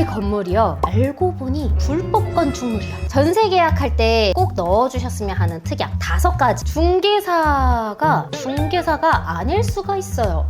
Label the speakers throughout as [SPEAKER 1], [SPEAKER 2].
[SPEAKER 1] 이 건물이요, 알고 보니 불법 건축물이야. 전세 계약할 때 꼭 넣어주셨으면 하는 특약 5가지. 중개사가 아닐 수가 있어요.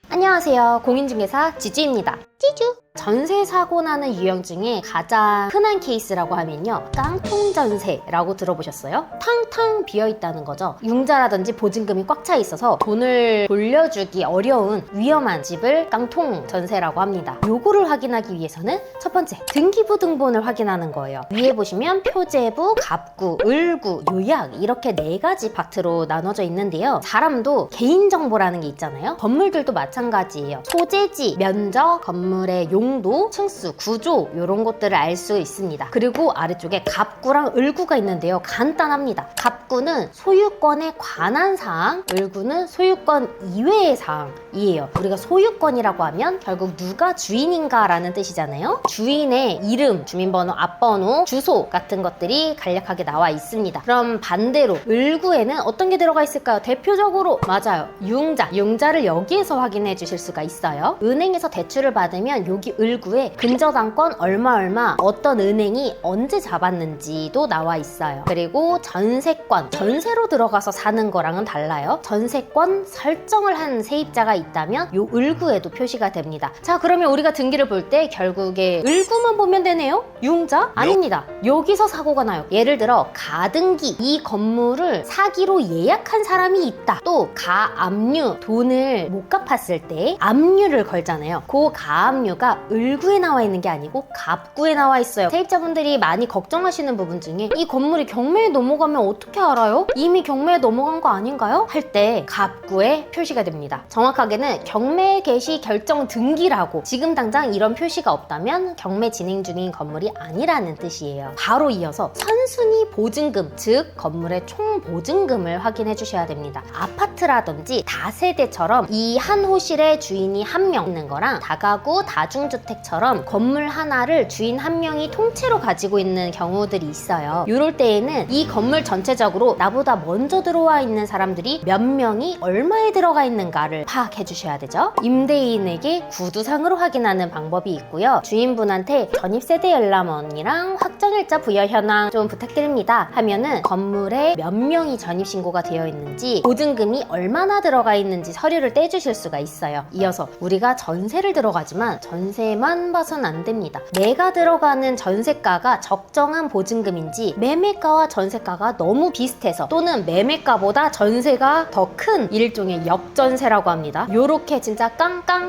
[SPEAKER 1] 안녕하세요, 공인중개사 지주입니다. 찌주. 전세 사고 나는 유형 중에 가장 흔한 케이스라고 하면요, 깡통 전세라고 들어보셨어요? 탕탕 비어있다는 거죠. 융자라든지 보증금이 꽉 차 있어서 돈을 돌려주기 어려운 위험한 집을 깡통 전세라고 합니다. 요거를 확인하기 위해서는 첫 번째, 등기부등본을 확인하는 거예요. 위에 보시면 표제부, 갑구, 을구, 요약 이렇게 4가지 파트로 나눠져 있는데요. 사람도 개인정보라는 게 있잖아요. 건물들도 마찬가지예요. 소재지, 면적, 건물의 용도, 층수, 구조 이런 것들을 알 수 있습니다. 그리고 아래쪽에 갑구랑 을구가 있는데요. 간단합니다. 갑구는 소유권에 관한 사항, 을구는 소유권 이외의 사항이에요. 우리가 소유권이라고 하면 결국 누가 주인인가 라는 뜻이잖아요. 주인의 이름, 주민번호, 앞번호, 주소 같은 것들이 간략하게 나와 있습니다. 그럼 반대로 을구에는 어떤 게 들어가 있을까요? 대표적으로 맞아요, 융자를 여기에서 확인해 주실 수가 있어요. 은행에서 대출을 받으면 여기 을구에 근저당권 얼마 어떤 은행이 언제 잡았는지도 나와 있어요. 그리고 전세권, 전세로 들어가서 사는 거랑은 달라요. 전세권 설정을 한 세입자가 있다면 요 을구에도 표시가 됩니다. 자, 그러면 우리가 등기를 볼 때 결국에 을구만 보면 되네요? 융자? 아닙니다. 여기서 사고가 나요. 예를 들어 가등기, 이 건물을 사기로 예약한 사람이 있다. 또 가압류, 돈을 못 갚았을 때 압류를 걸잖아요. 그 가압류가 을구에 나와 있는 게 아니고 갑구에 나와 있어요. 세입자분들이 많이 걱정하시는 부분 중에 이 건물이 경매에 넘어가면 어떻게 알아요? 이미 경매에 넘어간 거 아닌가요? 할 때 갑구에 표시가 됩니다. 정확하게는 경매 개시 결정 등기라고. 지금 당장 이런 표시가 없다면 경매 진행 중인 건물이 아니라는 뜻이에요. 바로 이어서 선순위 보증금, 즉 건물의 총 보증금을 확인해 주셔야 됩니다. 아파트라든지 다세대처럼 이 한 호실에 주인이 한 명 있는 거랑 다가구, 다중주택처럼 건물 하나를 주인 한 명이 통째로 가지고 있는 경우들이 있어요. 이럴 때에는 이 건물 전체적으로 나보다 먼저 들어와 있는 사람들이 몇 명이 얼마에 들어가 있는가를 파악해 주셔야 되죠. 임대인에게 구두상으로 확인하는 방법이 있고요. 주인분한테 전입세대 열람원이랑 확정일자 부여 현황 좀 부탁드립니다 하면은 건물에 몇 명이 전입신고가 되어 있는지, 보증금이 얼마나 들어가 있는지 서류를 떼주실 수가 있어요. 이어서 우리가 전세를 들어가지만 전세만 봐선 안 됩니다. 내가 들어가는 전세가가 적정한 보증금인지, 매매가와 전세가가 너무 비슷해서 또는 매매가보다 전세가 더 큰 일종의 역전세라고 합니다. 요렇게 진짜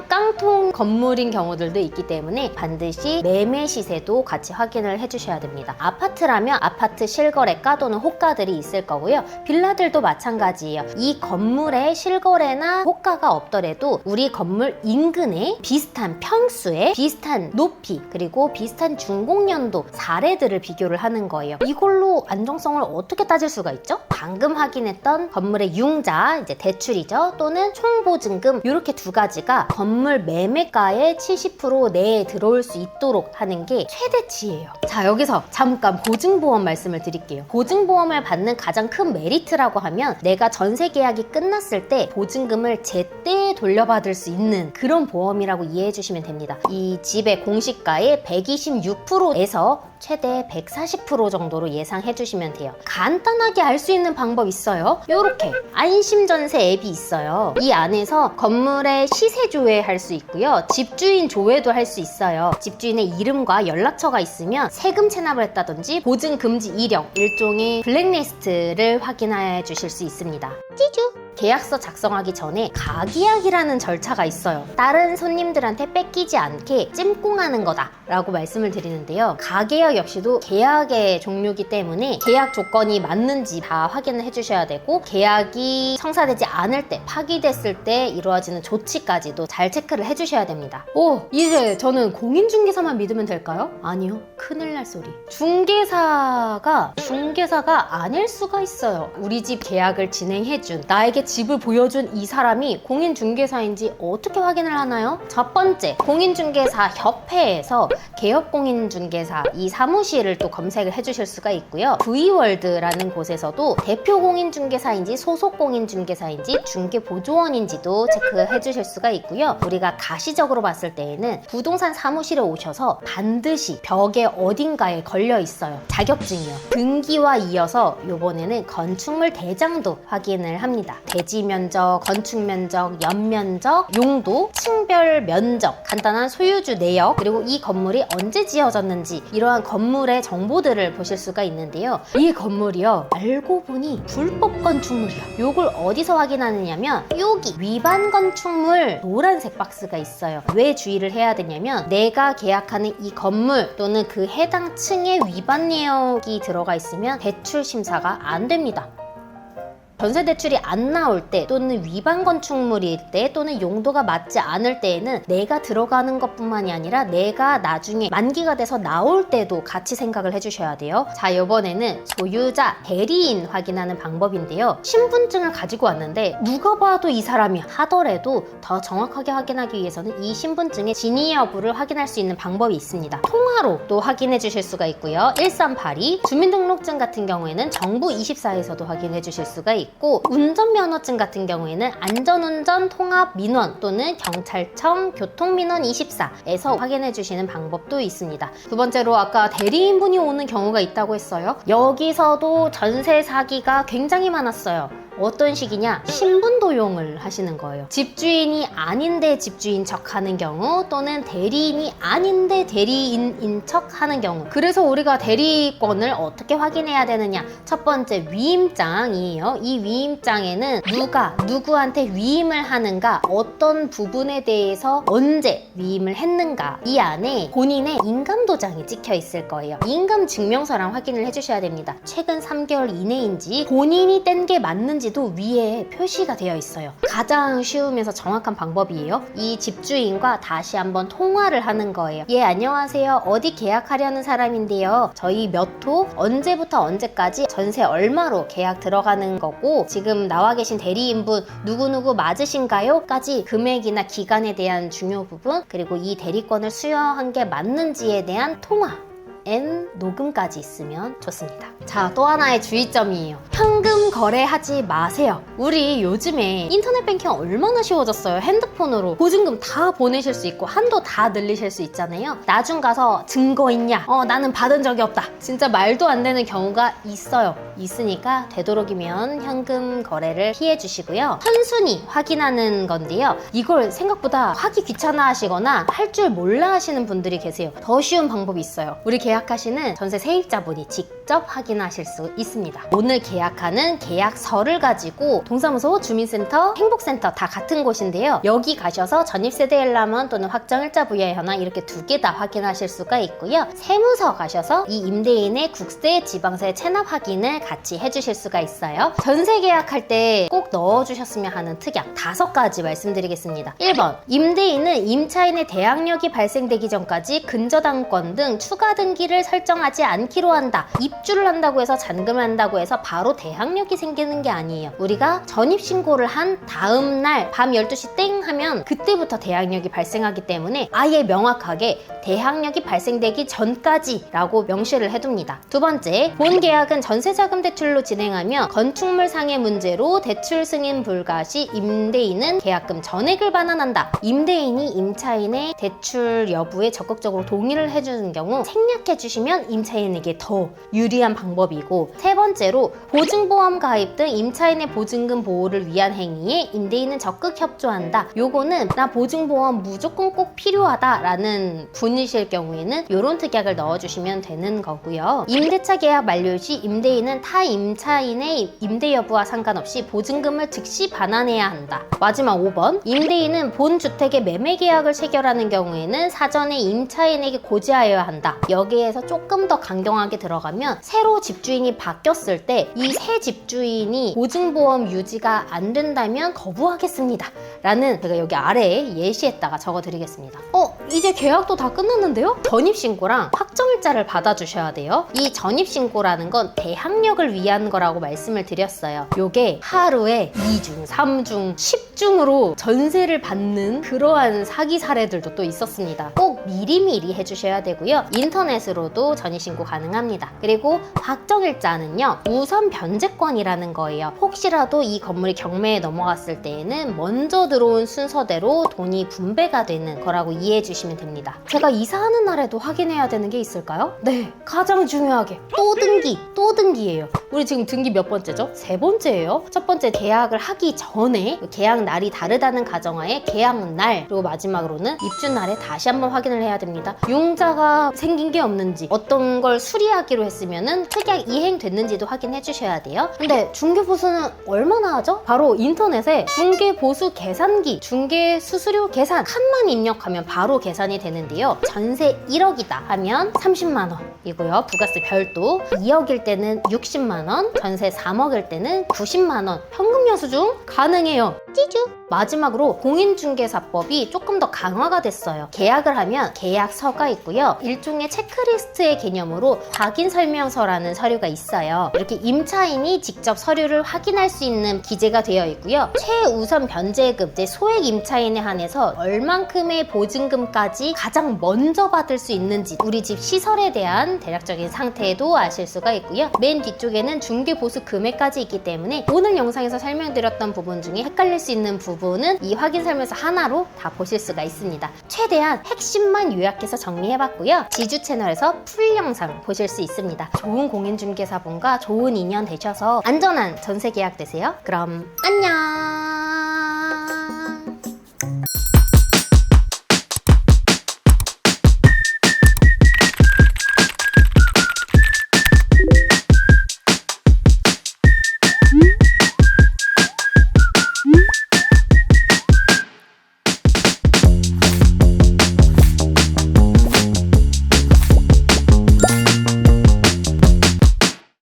[SPEAKER 1] 깡통 건물인 경우들도 있기 때문에 반드시 매매 시세도 같이 확인을 해주셔야 됩니다. 아파트라면 아파트 실거래가 또는 호가들이 있을 거고요. 빌라들도 마찬가지예요. 이 건물에 실거래나 호가가 없더라도 우리 건물 인근에 비슷한 평수에 비슷한 높이 그리고 비슷한 준공연도 사례들을 비교를 하는 거예요. 이걸로 안정성을 어떻게 따질 수가 있죠? 방금 확인했던 건물의 융자, 이제 대출이죠, 또는 총보증금, 이렇게 2가지가 건물 매매가의 70% 내에 들어올 수 있도록 하는 게 최대치예요. 자, 여기서 잠깐 보증보험 말씀을 드릴게요. 보증보험을 받는 가장 큰 메리트라고 하면 내가 전세 계약이 끝났을 때 보증금을 제때 돌려받을 수 있는 그런 보험이라고 이해해 주시면 됩니다. 이 집의 공시가의 126%에서 최대 140% 정도로 예상해 주시면 돼요. 간단하게 알 수 있는 방법 있어요. 요렇게 안심전세 앱이 있어요. 이 안에서 건물의 시세 조회할 수 있고요, 집주인 조회도 할 수 있어요. 집주인의 이름과 연락처가 있으면 세금 체납을 했다든지 보증 금지 이력, 일종의 블랙리스트를 확인해 주실 수 있습니다. 찌주! 계약서 작성하기 전에 가계약이라는 절차가 있어요. 다른 손님들한테 뺏기지 않게 찜꽁하는 거다 라고 말씀을 드리는데요. 가계약 역시도 계약의 종류이기 때문에 계약 조건이 맞는지 다 확인을 해주셔야 되고, 계약이 성사되지 않을 때, 파기됐을 때 이루어지는 조치까지도 잘 체크를 해주셔야 됩니다. 이제 저는 공인중개사만 믿으면 될까요? 아니요, 큰일 날 소리. 중개사가 아닐 수가 있어요. 우리 집 계약을 진행해준, 나에게 집을 보여준 이 사람이 공인중개사인지 어떻게 확인을 하나요? 첫 번째, 공인중개사 협회에서 개업공인중개사 이 사무실을 또 검색을 해주실 수가 있고요. V월드라는 곳에서도 대표 공인중개사인지 소속 공인중개사인지 중개보조원인지도 체크해 주실 수가 있고요. 우리가 가시적으로 봤을 때에는 부동산 사무실에 오셔서 반드시 벽에 어딘가에 걸려 있어요. 자격증이요. 등기와 이어서 요번에는 건축물 대장도 확인을 합니다. 대지 면적, 건축 면적, 연면적, 용도, 층별 면적, 간단한 소유주 내역, 그리고 이 건물이 언제 지어졌는지 이러한 건물의 정보들을 보실 수가 있는데요. 이 건물이요, 알고 보니 불법 건축물이야. 요걸 어디서 확인하느냐면 여기 위반 건축물 노란색 박스가 있어요. 왜 주의를 해야 되냐면 내가 계약하는 이 건물 또는 그 해당 층의 위반 내역이 들어가 있으면 대출 심사가 안 됩니다. 전세 대출이 안 나올 때 또는 위반 건축물일 때 또는 용도가 맞지 않을 때에는 내가 들어가는 것뿐만이 아니라 내가 나중에 만기가 돼서 나올 때도 같이 생각을 해주셔야 돼요. 자, 이번에는 소유자, 대리인 확인하는 방법인데요. 신분증을 가지고 왔는데 누가 봐도 이 사람이 하더라도 더 정확하게 확인하기 위해서는 이 신분증의 진위 여부를 확인할 수 있는 방법이 있습니다. 통화로 또 확인해 주실 수가 있고요. 1382 주민등록증 같은 경우에는 정부24에서도 확인해 주실 수가 있고 운전면허증 같은 경우에는 안전운전 통합민원 또는 경찰청 교통민원 24에서 확인해 주시는 방법도 있습니다. 두 번째로 아까 대리인분이 오는 경우가 있다고 했어요. 여기서도 전세 사기가 굉장히 많았어요. 어떤 식이냐? 신분 도용을 하시는 거예요. 집주인이 아닌데 집주인 척 하는 경우 또는 대리인이 아닌데 대리인인 척 하는 경우. 그래서 우리가 대리권을 어떻게 확인해야 되느냐? 첫 번째 위임장이에요. 이 위임장에는 누가 누구한테 위임을 하는가, 어떤 부분에 대해서 언제 위임을 했는가, 이 안에 본인의 인감도장이 찍혀 있을 거예요. 인감증명서랑 확인을 해주셔야 됩니다. 최근 3개월 이내인지 본인이 뗀 게 맞는지 도 위에 표시가 되어 있어요. 가장 쉬우면서 정확한 방법이에요. 이 집주인과 다시 한번 통화를 하는 거예요. 예, 안녕하세요. 어디 계약하려는 사람인데요. 저희 몇 호, 언제부터 언제까지 전세 얼마로 계약 들어가는 거고 지금 나와 계신 대리인분 누구누구 맞으신가요? 까지 금액이나 기간에 대한 중요 부분, 그리고 이 대리권을 수여한 게 맞는지에 대한 통화 녹음까지 있으면 좋습니다. 자, 또 하나의 주의점이에요. 현금 거래하지 마세요. 우리 요즘에 인터넷 뱅킹 얼마나 쉬워졌어요. 핸드폰으로 보증금 다 보내실 수 있고 한도 다 늘리실 수 있잖아요. 나중 가서 증거 있냐? 나는 받은 적이 없다. 진짜 말도 안 되는 경우가 있으니까 되도록이면 현금 거래를 피해 주시고요. 선순위 확인하는 건데요. 이걸 생각보다 하기 귀찮아 하시거나 할 줄 몰라 하시는 분들이 계세요. 더 쉬운 방법이 있어요. 우리 계약하시는 전세 세입자분이 직접 확인하실 수 있습니다. 오늘 계약하는 계약서를 가지고 동사무소, 주민센터, 행복센터 다 같은 곳인데요. 여기 가셔서 전입세대 일람원 또는 확정일자 부여 현황 이렇게 두 개 다 확인하실 수가 있고요. 세무서 가셔서 이 임대인의 국세, 지방세 체납 확인을 같이 해주실 수가 있어요. 전세 계약할 때 꼭 넣어주셨으면 하는 특약 5가지 말씀드리겠습니다. 1번, 임대인은 임차인의 대항력이 발생되기 전까지 근저당권 등 추가 등기를 설정하지 않기로 한다. 입주를 한다고 해서 잔금을 한다고 해서 바로 대항력이 생기는 게 아니에요. 우리가 전입신고를 한 다음 날 밤 12시 땡 하면 그때부터 대항력이 발생하기 때문에 아예 명확하게 대항력이 발생되기 전까지 라고 명시를 해둡니다. 두 번째, 본 계약은 전세자금 대출로 진행하며 건축물 상의 문제로 대출 승인 불가 시 임대인은 계약금 전액을 반환한다. 임대인이 임차인의 대출 여부에 적극적으로 동의를 해주는 경우 생략해 주시면 임차인에게 더 유리한 방법이고, 세 번째로 보증보험 가입 등 임차인의 보증금 보호를 위한 행위에 임대인은 적극 협조한다. 요거는 나 보증보험 무조건 꼭 필요하다 라는 분이실 경우에는 요런 특약을 넣어주시면 되는 거고요. 임대차 계약 만료 시 임대인은 타 임차인의 임대 여부와 상관없이 보증금을 즉시 반환해야 한다. 마지막 5번, 임대인은 본 주택의 매매 계약을 체결하는 경우에는 사전에 임차인에게 고지하여야 한다. 여기에서 조금 더 강경하게 들어가면 새로 집주인이 바뀌었을 때 이 새 집주인 집주인이 보증보험 유지가 안 된다면 거부하겠습니다 라는 제가 여기 아래에 예시에다가 적어드리겠습니다. 이제 계약도 다 끝났는데요? 전입신고랑 확정일자를 받아주셔야 돼요. 이 전입신고라는 건 대항력을 위한 거라고 말씀을 드렸어요. 요게 하루에 2중, 3중, 10중으로 전세를 받는 그러한 사기 사례들도 또 있었습니다. 꼭 미리미리 해주셔야 되고요. 인터넷으로도 전입신고 가능합니다. 그리고 확정일자는요, 우선 변제권이라는 거예요. 혹시라도 이 건물이 경매에 넘어갔을 때에는 먼저 들어온 순서대로 돈이 분배가 되는 거라고 이해해 주시면 됩니다. 제가 이사하는 날에도 확인해야 되는 게 있을까요? 네, 가장 중요하게 또 등기예요. 우리 지금 등기 몇 번째죠? 3번째예요. 첫 번째, 계약을 하기 전에 계약 날이 다르다는 가정하에 계약 날, 그리고 마지막으로는 입주 날에 다시 한번 확인을 해야 됩니다. 융자가 생긴 게 없는지, 어떤 걸 수리하기로 했으면은 특약 이행됐는지도 확인해 주셔야 돼요. 근데 중개보수는 얼마나 하죠? 바로 인터넷에 중개보수 계산기, 중개수수료 계산 칸만 입력하면 바로 계산이 되는데요. 전세 1억이다 하면 30만 원이고요. 부가세 별도 2억일 때는 60만 원, 전세 3억일 때는 90만 원, 현금 여수중 가능해요. 찌쭈! 마지막으로 공인중개사법이 조금 더 강화가 됐어요. 계약을 하면 계약서가 있고요. 일종의 체크리스트의 개념으로 확인설명서라는 서류가 있어요. 이렇게 임차인이 직접 서류를 확인할 수 있는 기재가 되어 있고요. 최우선 변제금, 이제 소액 임차인에 한해서 얼만큼의 보증금까지 가장 먼저 받을 수 있는지, 우리 집 시설에 대한 대략적인 상태도 아실 수가 있고요. 맨 뒤쪽에는 중개보수 금액까지 있기 때문에 오늘 영상에서 설명드렸던 부분 중에 헷갈릴 수 있는 부분은 이 확인설명서 하나로 다 보실 수가 있습니다. 최대한 핵심만 요약해서 정리해봤고요. 지주 채널에서 풀 영상 보실 수 있습니다. 좋은 공인중개사분과 좋은 인연 되셔서 안전한 전세 계약 되세요. 그럼 안녕!